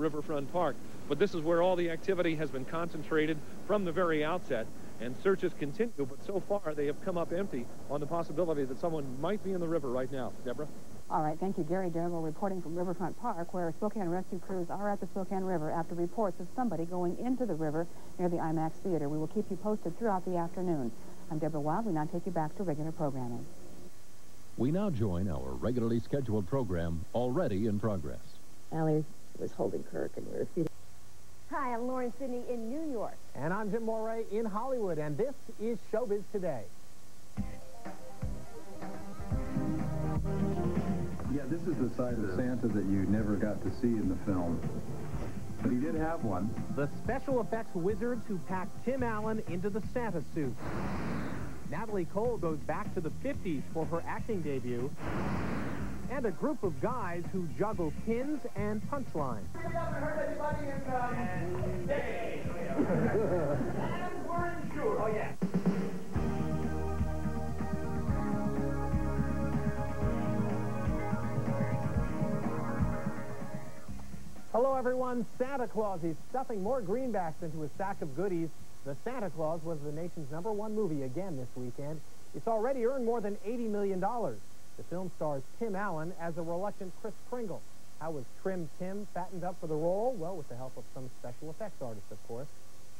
Riverfront Park. But this is where all the activity has been concentrated from the very outset. And searches continue, but so far they have come up empty on the possibility that someone might be in the river right now. Deborah? All right, thank you. Gary Derville reporting from Riverfront Park, where Spokane rescue crews are at the Spokane River after reports of somebody going into the river near the IMAX Theater. We will keep you posted throughout the afternoon. I'm Deborah Wild. We now take you back to regular programming. We now join our regularly scheduled program, already in progress. Allie was holding Kirk, and we were feeding. Hi, I'm Lauren Sidney in New York. And I'm Jim Moray in Hollywood, and this is Showbiz Today. Yeah, this is the side of Santa that you never got to see in the film. But he did have one. The special effects wizards who packed Tim Allen into the Santa suit. Natalie Cole goes back to the 50s for her acting debut. And a group of guys who juggle pins and punchlines. You haven't hurt anybody in days. And we're insured. Oh, yeah. Hello, everyone. Santa Claus is stuffing more greenbacks into his sack of goodies. The Santa Claus was the nation's #1 movie again this weekend. It's already earned more than $80 million. The film stars Tim Allen as a reluctant Kris Kringle. How was Trim Tim fattened up for the role? Well, with the help of some special effects artists, of course.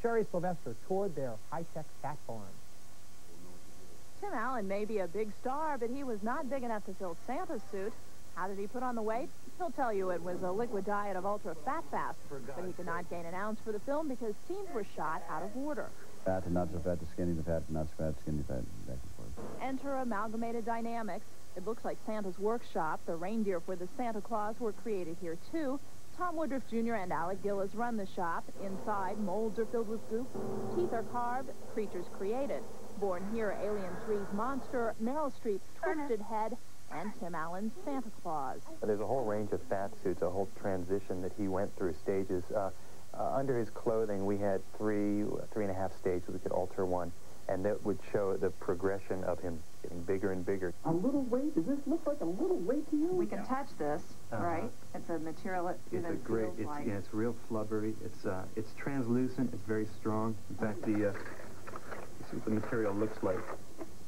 Sherry Sylvester toured their high-tech cat farm. Tim Allen may be a big star, but he was not big enough to fill Santa's suit. How did he put on the weight? He'll tell you it was a liquid diet of ultra-fat fast, but he could not gain an ounce for the film because scenes were shot out of order. Fat and not so fat to skinny to fat, not so fat, skinny to fat, back and forth. Enter Amalgamated Dynamics. It looks like Santa's workshop. The reindeer for the Santa Claus were created here, too. Tom Woodruff Jr. and Alec Gillis run the shop. Inside, molds are filled with goop. Teeth are carved, creatures created. Born here, Alien 3's monster, Meryl Streep's twisted head, and Tim Allen's Santa Claus. There's a whole range of fat suits, a whole transition that he went through stages. Under his clothing, we had three and a half stages. We could alter one, and that would show the progression of him getting bigger and bigger. A little weight? Does this look like a little weight to you? We can touch this, right? It's a material that It's a great, it's real flubbery. It's translucent. It's very strong. In fact, this is what the material looks like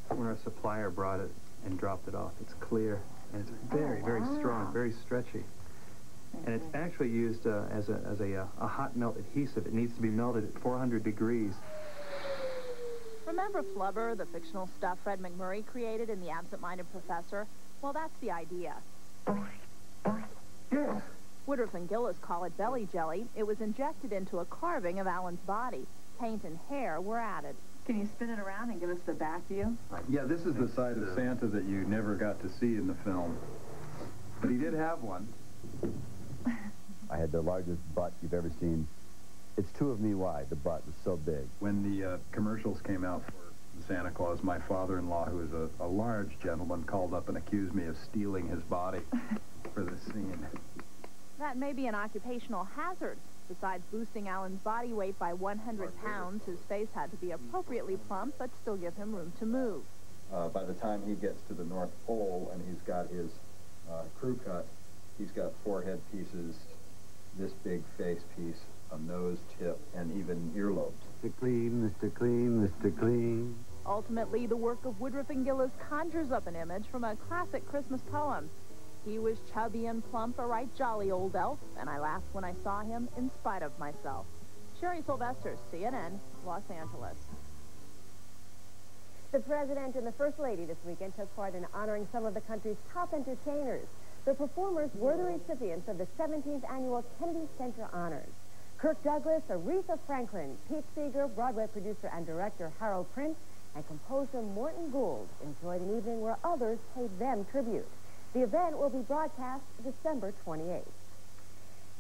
when our supplier brought it and dropped it off. It's clear, and it's very, very strong, very stretchy. And it's actually used as a hot melt adhesive. It needs to be melted at 400 degrees. Remember Flubber, the fictional stuff Fred McMurray created in The Absent-Minded Professor? Well, that's the idea. Yes. Woodruff and Gillis call it belly jelly. It was injected into a carving of Allen's body. Paint and hair were added. Can you spin it around and give us the back view? Yeah, this is the side of Santa that you never got to see in the film. But he did have one. I had the largest butt you've ever seen. It's 2 of me wide. The butt was so big. When the commercials came out for Santa Claus, my father-in-law, who is a large gentleman, called up and accused me of stealing his body for this scene. That may be an occupational hazard. Besides boosting Allen's body weight by 100 pounds, his face had to be appropriately plump, but still give him room to move. By the time he gets to the North Pole and he's got his crew cut, he's got forehead pieces, this big face piece, a nose tip, and even earlobes. Mr. Clean, Mr. Clean, Mr. Clean. Ultimately, the work of Woodruff and Gillis conjures up an image from a classic Christmas poem. He was chubby and plump, a right jolly old elf, and I laughed when I saw him in spite of myself. Sherry Sylvester, CNN, Los Angeles. The President and the First Lady this weekend took part in honoring some of the country's top entertainers. The performers were the recipients of the 17th Annual Kennedy Center Honors. Kirk Douglas, Aretha Franklin, Pete Seeger, Broadway producer and director Harold Prince, and composer Morton Gould enjoyed an evening where others paid them tribute. The event will be broadcast December 28th.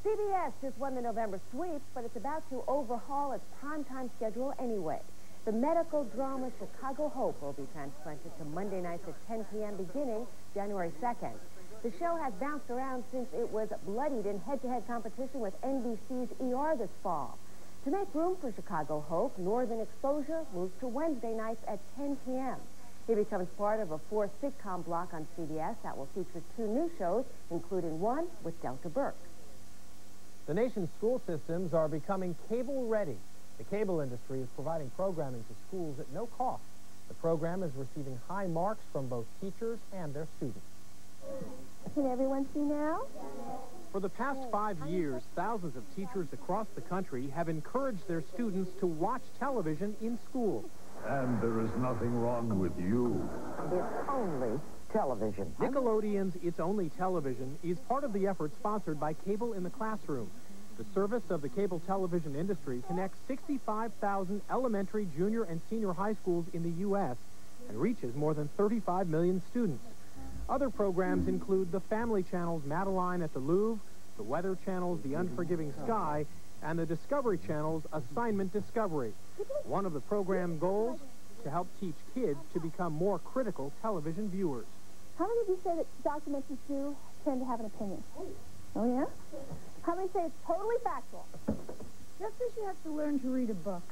CBS just won the November sweep, but it's about to overhaul its primetime schedule anyway. The medical drama Chicago Hope will be transplanted to Monday nights at 10 p.m. beginning January 2nd. The show has bounced around since it was bloodied in head-to-head competition with NBC's ER this fall. To make room for Chicago Hope, Northern Exposure moves to Wednesday nights at 10 p.m. He becomes part of a 4 sitcom block on CBS that will feature 2 new shows, including one with Delta Burke. The nation's school systems are becoming cable-ready. The cable industry is providing programming to schools at no cost. The program is receiving high marks from both teachers and their students. Can everyone see now? For the past 5 years, thousands of teachers across the country have encouraged their students to watch television in school. And there is nothing wrong with you. It's only television. Nickelodeon's It's Only Television is part of the effort sponsored by Cable in the Classroom. The service of the cable television industry connects 65,000 elementary, junior, and senior high schools in the U.S. and reaches more than 35 million students. Other programs include the Family Channel's Madeline at the Louvre, the Weather Channel's The Unforgiving Sky, and the Discovery Channel's Assignment Discovery. One of the program goals, to help teach kids to become more critical television viewers. How many of you say that documentaries do tend to have an opinion? Oh, yeah? How many say it's totally factual? Just as you have to learn to read a book,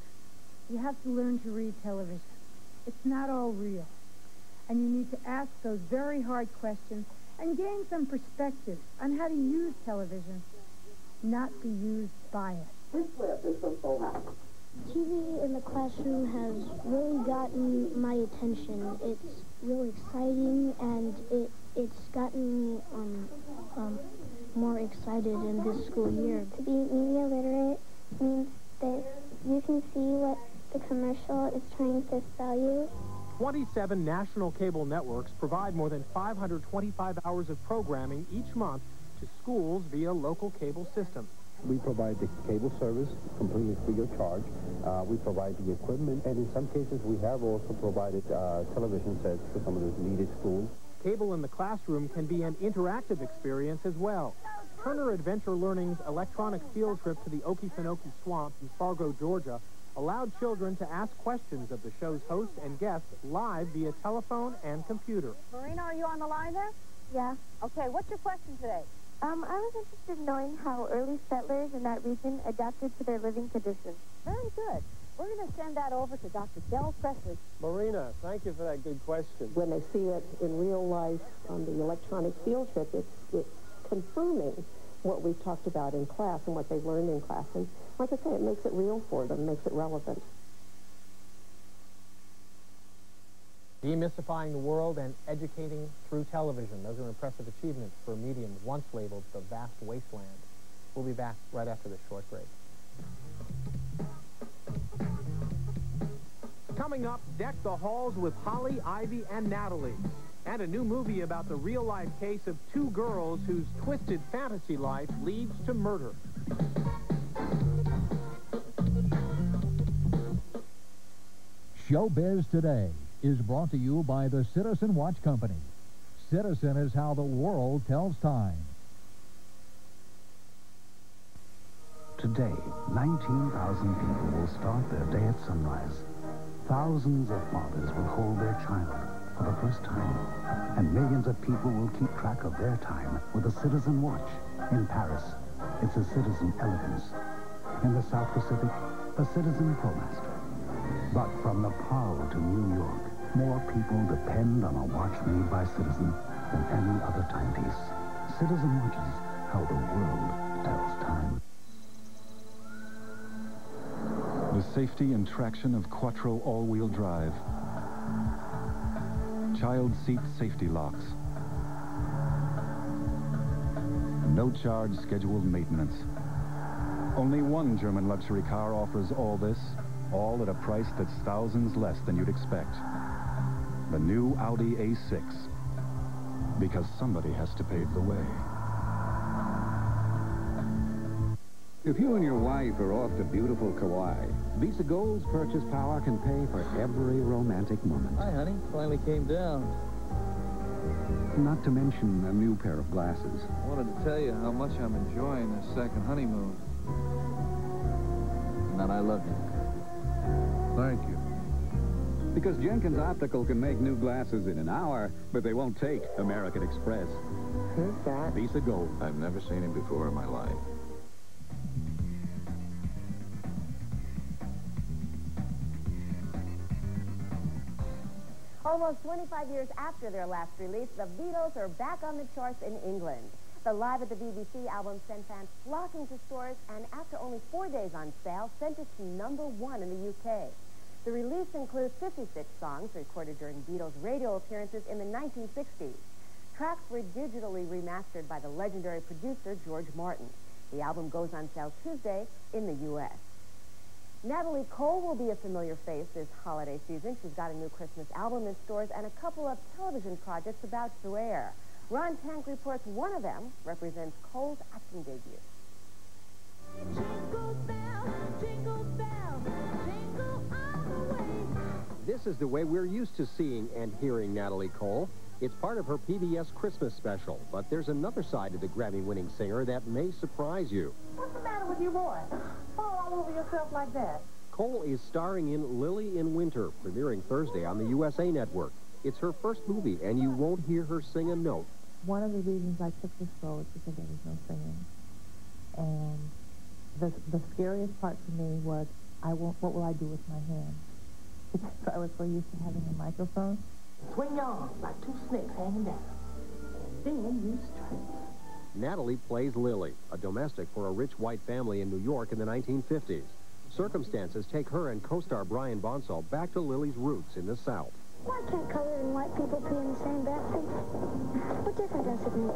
you have to learn to read television. It's not all real. And you need to ask those very hard questions and gain some perspective on how to use television, not be used by it. This clip is from Full House. TV in the classroom has really gotten my attention. It's really exciting, and it's gotten me more excited in this school year. To be media literate means that you can see what the commercial is trying to sell you. 27 national cable networks provide more than 525 hours of programming each month to schools via local cable systems. We provide the cable service completely free of charge. We provide the equipment, and in some cases we have also provided television sets for some of the needed schools. Cable in the Classroom can be an interactive experience as well. Turner Adventure Learning's electronic field trip to the Okefenokee Swamp in Fargo, Georgia, allowed children to ask questions of the show's host and guests live via telephone and computer. Marina, are you on the line there? Yeah. Okay, what's your question today? I was interested in knowing how early settlers in that region adapted to their living conditions. Very good. We're going to send that over to Dr. Del Presley. Marina, thank you for that good question. When they see it in real life on the electronic field trip, it's confirming what we've talked about in class and what they've learned in class. And like I say, it makes it real for them, makes it relevant. Demystifying the world and educating through television. Those are impressive achievements for a medium once labeled the vast wasteland. We'll be back right after this short break. Coming up, deck the halls with Holly, Ivy, and Natalie. And a new movie about the real-life case of two girls whose twisted fantasy life leads to murder. Showbiz Today is brought to you by the Citizen Watch Company. Citizen is how the world tells time. Today, 19,000 people will start their day at sunrise. Thousands of fathers will hold their child for the first time. And millions of people will keep track of their time with a Citizen Watch. In Paris, it's a Citizen Elegance. In the South Pacific, a Citizen ProMaster. But from the Pearl to New York, more people depend on a watch made by Citizen than any other timepiece. Citizen Watches, how the world tells time. The safety and traction of Quattro all-wheel drive. Child seat safety locks. No charge scheduled maintenance. Only one German luxury car offers all this, all at a price that's thousands less than you'd expect. The new Audi A6. Because somebody has to pave the way. If you and your wife are off to beautiful Kauai, Visa Gold's purchase power can pay for every romantic moment. Hi, honey. Finally came down. Not to mention a new pair of glasses. I wanted to tell you how much I'm enjoying this second honeymoon. And that I love you. Thank you. Because Jenkins Optical can make new glasses in an hour, but they won't take American Express. Who's that? Visa Gold. I've never seen him before in my life. Almost 25 years after their last release, the Beatles are back on the charts in England. The Live at the BBC album sent fans flocking to stores, and after only 4 days on sale, sent it to #1 in the UK. The release includes 56 songs recorded during Beatles' radio appearances in the 1960s. Tracks were digitally remastered by the legendary producer George Martin. The album goes on sale Tuesday in the U.S. Natalie Cole will be a familiar face this holiday season. She's got a new Christmas album in stores and a couple of television projects about to air. Ron Tank reports one of them represents Cole's acting debut. Jingle bell, jingle bell, jingle all the way. This is the way we're used to seeing and hearing Natalie Cole. It's part of her PBS Christmas special, but there's another side to the Grammy-winning singer that may surprise you. What's the matter with you, boy? Fall all over yourself like that. Cole is starring in Lily in Winter, premiering Thursday on the USA Network. It's her first movie, and you won't hear her sing a note. One of the reasons I took this role is because there was no singing. And the scariest part for me was, what will I do with my hands? Because I was so used to having a microphone. Swing your arms like two snakes hanging down. Then you strike. Natalie plays Lily, a domestic for a rich white family in New York in the 1950s. Circumstances take her and co-star Brian Bonsall back to Lily's roots in the South. Why can't colored and white people be in the same bathroom? What difference does it make?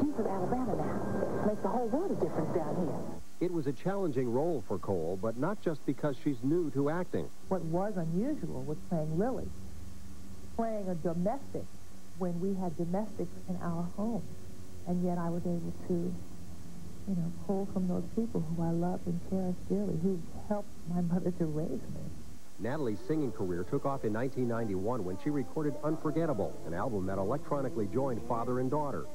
She's from Alabama now. Makes a whole world of difference down here. It was a challenging role for Cole, but not just because she's new to acting. What was unusual was playing Lily, playing a domestic when we had domestics in our home. And yet I was able to, pull from those people who I loved and cherished dearly, who helped my mother to raise me. Natalie's singing career took off in 1991 when she recorded Unforgettable, an album that electronically joined Father and Daughter.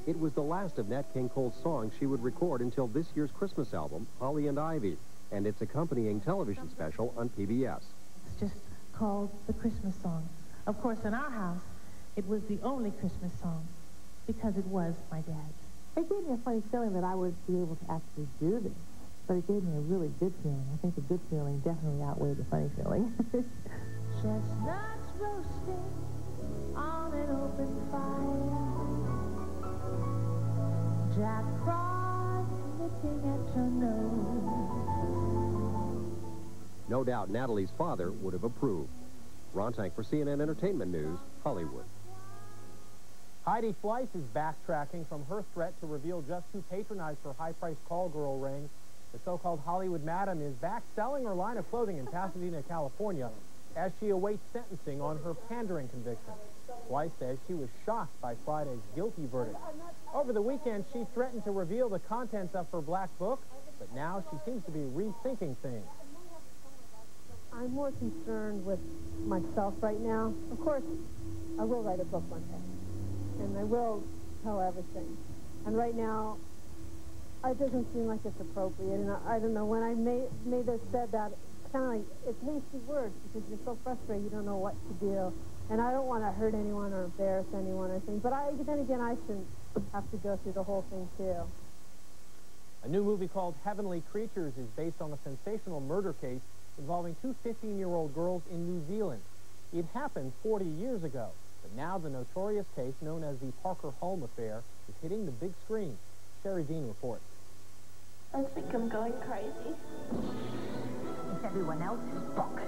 It was the last of Nat King Cole's songs she would record until this year's Christmas album, Holly and Ivy, and its accompanying television special on PBS. It's just called The Christmas Song. Of course, in our house, it was the only Christmas song because it was my dad's. It gave me a funny feeling that I would be able to actually do this, but it gave me a really good feeling. I think the good feeling definitely outweighed the funny feeling. Chestnuts roasting on an open fire. Jack Frost nipping at your nose. No doubt Natalie's father would have approved. Ron Tank for CNN Entertainment News, Hollywood. Heidi Fleiss is backtracking from her threat to reveal just who patronized her high-priced call girl ring. The so-called Hollywood Madam is back selling her line of clothing in Pasadena, California, as she awaits sentencing on her pandering conviction. Fleiss says she was shocked by Friday's guilty verdict. Over the weekend, she threatened to reveal the contents of her black book, but now she seems to be rethinking things. I'm more concerned with myself right now. Of course, I will write a book one day, and I will tell everything. And right now, it doesn't seem like it's appropriate. And I don't know, when I said that, it's kind of like, it's hasty words because you're so frustrated you don't know what to do. And I don't want to hurt anyone or embarrass anyone or anything. But then again, I shouldn't have to go through the whole thing, too. A new movie called Heavenly Creatures is based on a sensational murder case involving two 15-year-old girls in New Zealand. It happened 40 years ago, but now the notorious case known as the Parker Hulme affair is hitting the big screen. Sherry Dean reports. I think I'm going crazy. It's everyone else's book.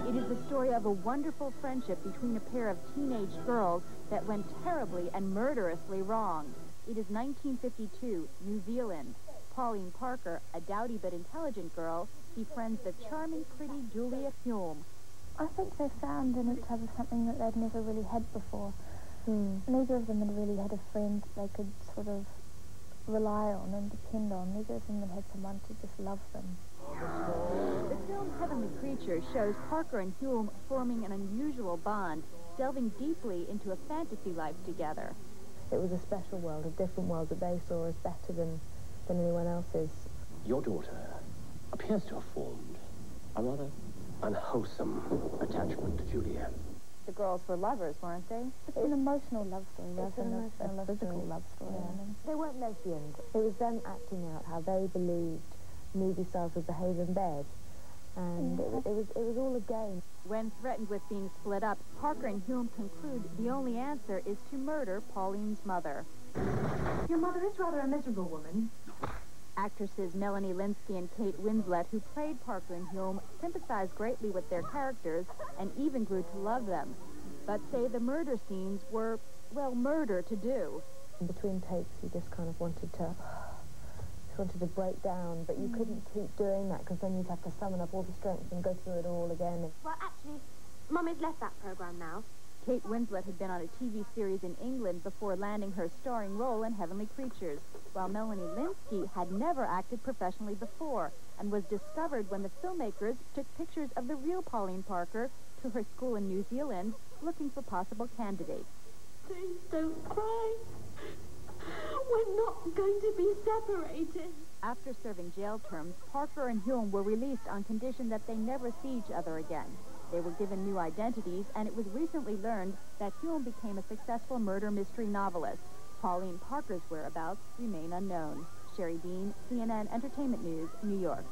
It is the story of a wonderful friendship between a pair of teenage girls that went terribly and murderously wrong. It is 1952, New Zealand. Pauline Parker, a dowdy but intelligent girl, befriends the charming, pretty Julia Hulme. I think they found in each other something that they'd never really had before. Neither of them had really had a friend they could sort of rely on and depend on. Neither of them had had someone to just love them. The film Heavenly Creatures shows Parker and Hulme forming an unusual bond, delving deeply into a fantasy life together. It was a special world, a different world that they saw as better than anyone else's. Your daughter appears to have formed a rather unwholesome attachment to Julia. The girls were lovers, weren't they? It's an emotional love story rather than a physical love story. Yeah. They weren't lesbians. It was them acting out how they believed movie stars would behave in bed. And it was all a game. When threatened with being split up, Parker and Hulme conclude the only answer is to murder Pauline's mother. Your mother is rather a miserable woman. Actresses Melanie Lynskey and Kate Winslet, who played Parker and Hume, sympathized greatly with their characters and even grew to love them, but say the murder scenes were, well, murder to do. In between takes, you just kind of wanted to break down, but you couldn't keep doing that because then you'd have to summon up all the strength and go through it all again. Well, actually, Mummy's left that program now. Kate Winslet had been on a TV series in England before landing her starring role in Heavenly Creatures, while Melanie Lynskey had never acted professionally before and was discovered when the filmmakers took pictures of the real Pauline Parker to her school in New Zealand looking for possible candidates. Please don't cry. We're not going to be separated. After serving jail terms, Parker and Hume were released on condition that they never see each other again. They were given new identities, and it was recently learned that Hume became a successful murder mystery novelist. Pauline Parker's whereabouts remain unknown. Sherry Dean, CNN Entertainment News, New York.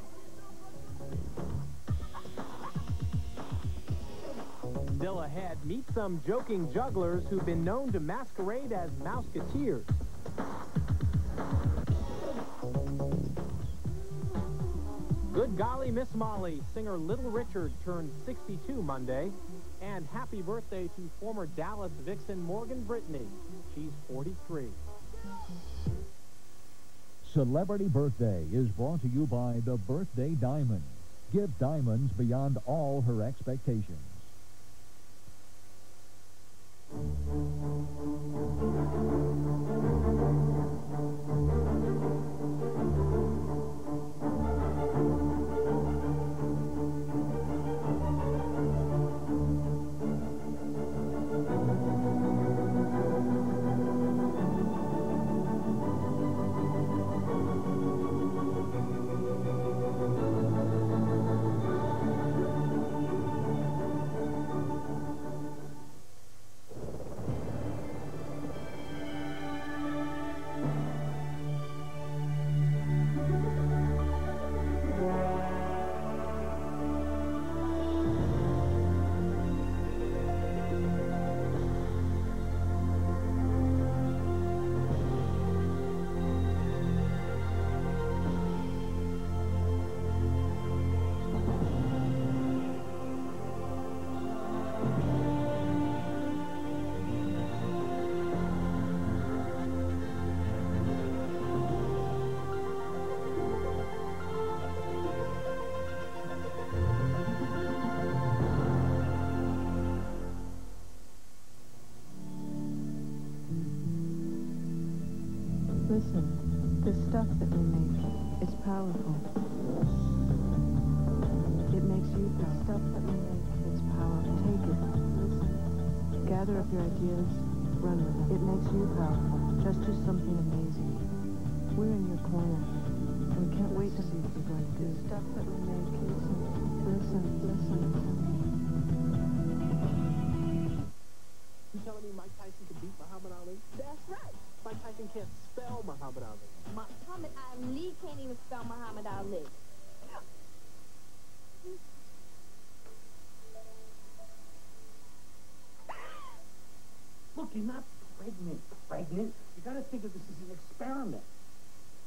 Still ahead, meet some joking jugglers who've been known to masquerade as Mouseketeers. Good golly, Miss Molly. Singer Little Richard turned 62 Monday. And happy birthday to former Dallas vixen Morgan Brittany. She's 43. Celebrity Birthday is brought to you by the Birthday Diamond. Give diamonds beyond all her expectations. Listen, the stuff that we make is powerful. It makes you the stuff that we make is powerful. Take it. Listen. Gather up your ideas. Run with them. It makes you powerful. Just do something amazing. We're in your corner. We can't wait to see what you're going to do. The stuff that we make. Listen. You telling me Mike Tyson could beat Muhammad Ali? That's right. Mike Tyson can't spell Muhammad Ali. Muhammad Ali can't even spell Muhammad Ali. Look, you're not pregnant. You gotta think of this as an experiment.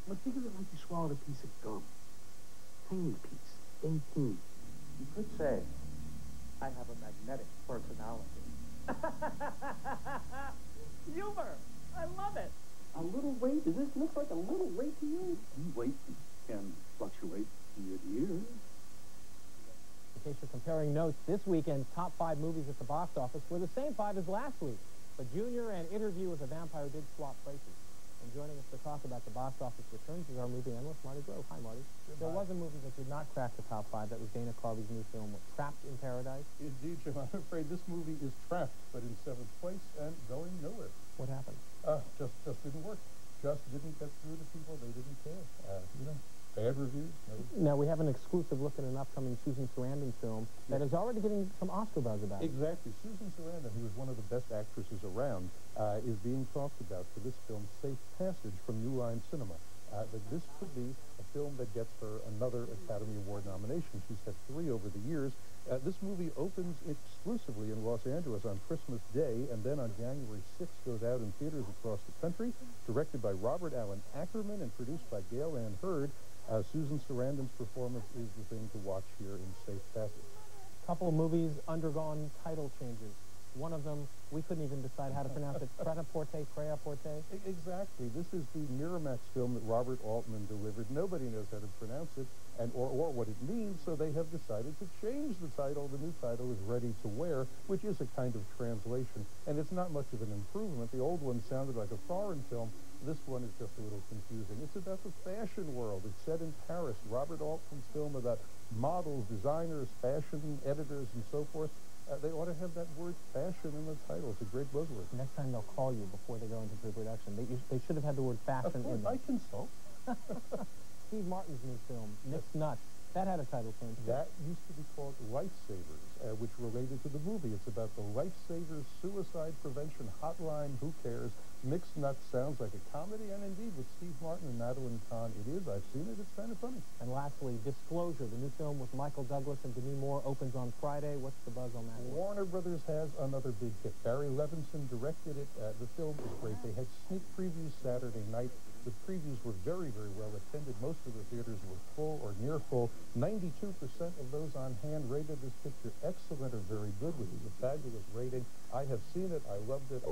Well, think of it like you swallowed a piece of gum. Tiny piece. Teeny. You could say, I have a magnetic personality. Humor! I love it! A little weight? Does this look like a little weight to you? Weight can fluctuate year to year. In case you're comparing notes, this weekend's top 5 movies at the box office were the same 5 as last week. But Junior and Interview with a Vampire did swap places. And joining us to talk about the box office returns is our movie analyst, Marty Grove. Hi, Marty. There was a movie that did not crack the top 5. That was Dana Carvey's new film, Trapped in Paradise. Indeed, Jim. I'm afraid this movie is trapped, but in 7th place and going nowhere. What happened? Just didn't work. Just didn't get through to people. They didn't care. Bad reviews. Now, we have an exclusive look at an upcoming Susan Sarandon film that is already getting some Oscar buzz about it. Exactly. Susan Sarandon, who is one of the best actresses around, is being talked about for this film, Safe Passage from New Line Cinema. that this could be a film that gets her another Academy Award nomination. She's had 3 over the years. This movie opens exclusively in Los Angeles on Christmas Day, and then on January 6th goes out in theaters across the country. Directed by Robert Allen Ackerman and produced by Gail Ann Hurd. Susan Sarandon's performance is the thing to watch here in Safe Passage. A couple of movies undergone title changes. One of them, we couldn't even decide how to pronounce it. Pret-a-Porter, Prea-Porter? Exactly. This is the Miramax film that Robert Altman delivered. Nobody knows how to pronounce it or what it means, so they have decided to change the title. The new title is Ready to Wear, which is a kind of translation, and it's not much of an improvement. The old one sounded like a foreign film. This one is just a little confusing. It's about the fashion world. It's set in Paris. Robert Altman's film about models, designers, fashion editors, and so forth. They ought to have that word fashion in the title. It's a great buzzword. Next time they'll call you before they go into pre-production. They should have had the word fashion in them. I consult. Steve Martin's new film, Mixed Nuts. That had a title change. That used to be called Lifesavers, which related to the movie. It's about the Lifesavers Suicide Prevention Hotline. Who cares? Mixed Nuts sounds like a comedy, and indeed, with Steve Martin and Madeline Kahn, it is. I've seen it. It's kind of funny. And lastly, Disclosure, the new film with Michael Douglas and Demi Moore, opens on Friday. What's the buzz on that? Warner Brothers has another big hit. Barry Levinson directed it. The film is great. They had sneak previews Saturday night. The previews were very, very well attended. Most of the theaters were full or near full. 92% of those on hand rated this picture excellent or very good, which is a fabulous rating. I have seen it. I loved it.